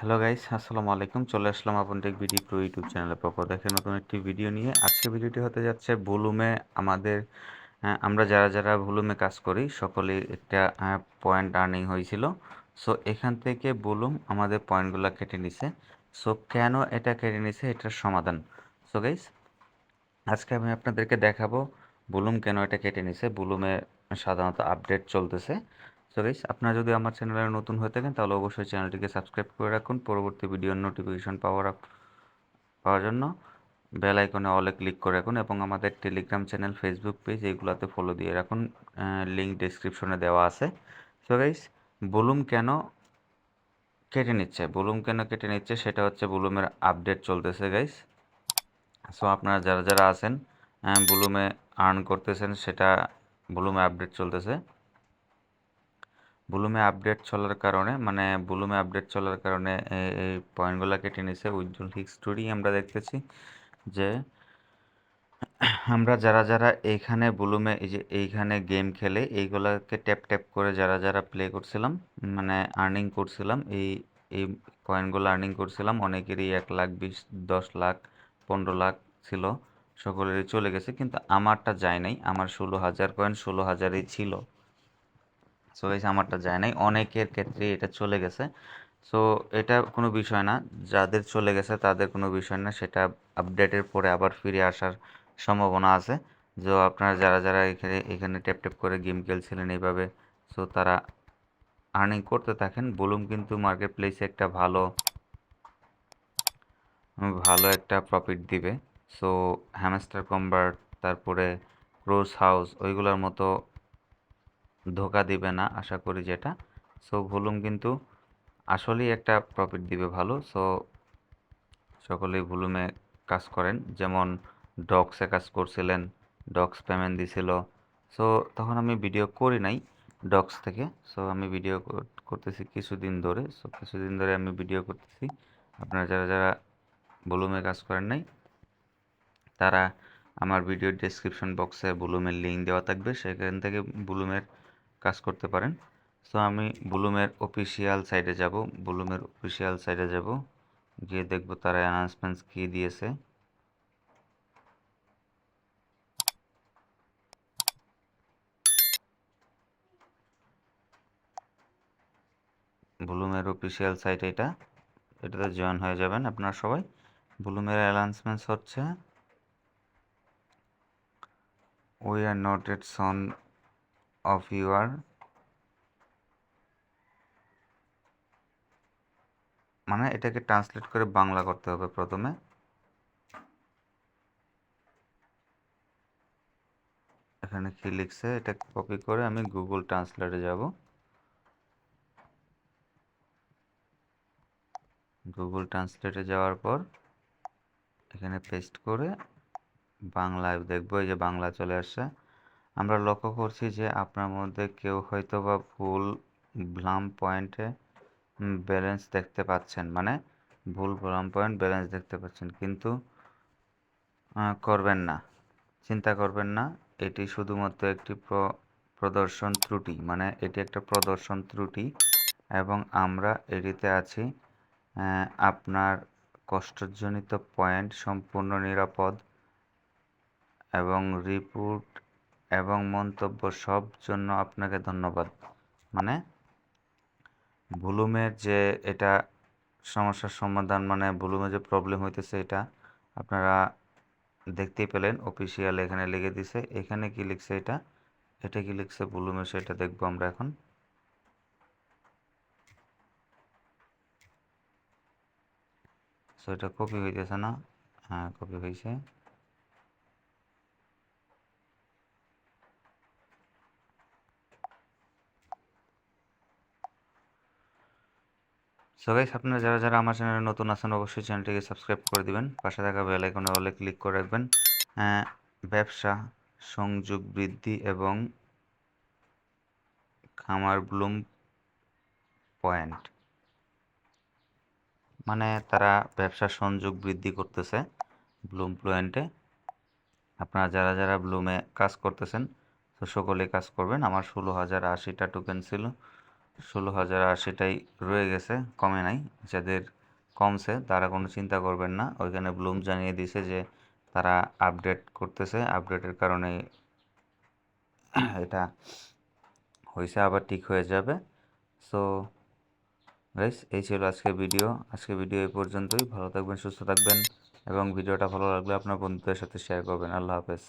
Hello guys, আসসালামু আলাইকুম। চলে আসলাম আপনাদের বিডি প্রো ইউটিউব চ্যানেলের পক্ষ থেকে নতুন একটি ভিডিও নিয়ে। আজকে ভিডিওটি হতে যাচ্ছে ভলিউমে আমাদের আমরা যারা যারা ভলিউমে কাজ করি সকলেই একটা পয়েন্ট আর্নিং হয়েছিল। সো এখান থেকে ভলিউম আমাদের পয়েন্টগুলো কেটে নিছে। সো কেন এটা কেটে নিছে এটার সমাধান। সো গাইস, আজকে আমি আপনাদেরকে দেখাবো ভলিউম কেন এটা কেটে নিছে। ভলিউমে সাধারণত আপডেট চলতেছে। সো গাইস, আপনারা যদি আমার চ্যানেলে নতুন হয়ে থাকেন তাহলে অবশ্যই চ্যানেলটিকে সাবস্ক্রাইব করে রাখুন। পরবর্তী ভিডিওর নোটিফিকেশন পাওয়ার জন্য বেল আইকনে অলে ক্লিক করে রাখুন এবং আমাদের টেলিগ্রাম চ্যানেল, ফেসবুক পেজ এইগুলাতে ফলো দিয়ে রাখুন। লিঙ্ক ডেসক্রিপশনে দেওয়া আছে। সো গাইস, ভলিউম কেন কেটে নিচ্ছে সেটা হচ্ছে ভলিউমের আপডেট চলতেছে গাইস। সো আপনারা যারা যারা আছেন ভলিউমে আর্ন করতেছেন, সেটা ভলিউমে আপডেট চলতেছে। ভলিউমে আপডেট চলার কারণে এই পয়েন্টগুলো কেটে নিছে। উজ্জ্বল হিস্টোরি আমরা দেখতেছি যে আমরা যারা যারা এইখানে ভলিউমে এই যে এইখানে গেম খেলে এইগুলাকে ট্যাপ ট্যাপ করে যারা যারা প্লে করছিলাম, মানে আর্নিং করছিলাম, এই কয়েনগুলো আর্নিং করছিলাম, অনেকেরই 1 লাখ 10 লাখ 15 লাখ ছিল, সকলেরই চলে গেছে, কিন্তু আমারটা যায় নাই। আমার 16,000 কয়েন 16,000ই ছিল। সো গাইস, আমারটা যায় নাই, অনেকের ক্ষেত্রে এটা চলে গেছে। সো এটা কোনো বিষয় না, যাদের চলে গেছে তাদের কোনো বিষয় না, সেটা আপডেটের পরে আবার ফিরে আসার সম্ভাবনা আছে। যে আপনারা যারা যারা এখানে এখানে ট্যাপ ট্যাপ করে গেম খেলছিলেন এইভাবে, সো তারা আর্নিং করতে থাকেন। ভলিউম কিন্তু মার্কেট প্লেসে একটা ভালো ভালো একটা প্রফিট দিবে। সো হ্যামস্টার কনভার্ট, তারপরে ক্রোস হাউস, ওইগুলোর মতো ধোকা দিবে না আশা করি যেটা। সো ভলিউম কিন্তু আসলেই একটা প্রফিট দিবে ভালো। সো সকলেই ভলিউমে কাজ করেন। যেমন ডক্সে কাজ করছিলেন, ডক্স পেমেন্ট দিছিল। সো তখন আমি ভিডিও করি নাই ডক্স থেকে। সো আমি ভিডিও করতেছি কিছুদিন ধরে। সো কিছুদিন ধরে আমি ভিডিও করতেছি। আপনারা যারা যারা ভলিউমে কাজ করেন নাই তারা আমার ভিডিওর ডেসক্রিপশন বক্সে ভলিউমের লিঙ্ক দেওয়া থাকবে, সেখান থেকে ভলিউমের কাজ করতে পারেন। সো আমি ভলিউমের অফিসিয়াল সাইটে যাব, গিয়ে দেখবো তারা অ্যানাউন্সমেন্টস কী দিয়েছে। ভলিউমের অফিসিয়াল সাইট এটাতে জয়েন হয়ে যাবেন আপনারা সবাই। ভলিউমের অ্যানাউন্সমেন্টস হচ্ছে we are not at son of your, মানে এটাকে ট্রান্সলেট করে বাংলা করতে হবে প্রথমে। এখানে কি লিখছে এটা কপি করে আমি গুগল ট্রান্সলেটে যাব। গুগল ট্রান্সলেটে যাওয়ার পর এখানে পেস্ট করে বাংলায় দেখবো, এই যে বাংলা চলে আসছে। আমরা লক্ষ্য করছি যে আপনার মধ্যে কেউ হয়তো বা ভুল পয়েন্টে ব্যালেন্স দেখতে পাচ্ছেন, মানে ভুল পয়েন্ট ব্যালেন্স দেখতে পাচ্ছেন, কিন্তু করবেন না, চিন্তা করবেন না। এটি শুধুমাত্র একটি প্রদর্শন ত্রুটি, মানে এটি একটা প্রদর্শন ত্রুটি এবং আমরা এটিতে আছি। আপনার কষ্টজনিত পয়েন্ট সম্পূর্ণ নিরাপদ এবং রিপোর্ট এবং মন্তব্য সব জন্য আপনাকে ধন্যবাদ। মানে ভলিউমের যে এটা সমস্যার সমাধান, মানে ভলিউমে যে প্রবলেম হইতেছে এটা আপনারা দেখতেই পেলেন। অফিসিয়াল এখানে লিখে দিছে। এখানে কি লিখছে এটা কি লিখছে ভলিউমে সেটা দেখবো আমরা এখন। সো এটা কপি হইতেছে না। হ্যাঁ, কপি হয়েছে। সো গাইস, আপনারা যারা যারা আমার চ্যানেলে নতুন আছেন অবশ্যই চ্যানেলটিকে সাবস্ক্রাইব করে দিবেন, পাশে থাকা বেল আইকনে অলে ক্লিক করে রাখবেন। ব্যবসা সংযোগ বৃদ্ধি এবং খামার ব্লুম পয়েন্ট, মানে তারা ব্যবসা সংযোগ বৃদ্ধি করতেছে ব্লুম পয়েন্টে। আপনারা যারা যারা ব্লুমে কাজ করতেছেন তো সকলে কাজ করবেন। আমার 16,080টা টোকেন ছিল, 16,080টাই রয়ে গেছে, কমে নাই। যাদের কমছে তারা কোনো চিন্তা করবেন না, ওইখানে ব্লুম জানিয়ে দিছে যে তারা আপডেট করতেছে, আপডেটের কারণে এটা হয়েছে, আবার ঠিক হয়ে যাবে। সো গাইস, এই ছিল আজকে ভিডিও এই পর্যন্তই। ভালো থাকবেন, সুস্থ থাকবেন, এবং ভিডিওটা ভালো লাগলে আপনার বন্ধুদের সাথে শেয়ার করবেন। আল্লাহ হাফেজ।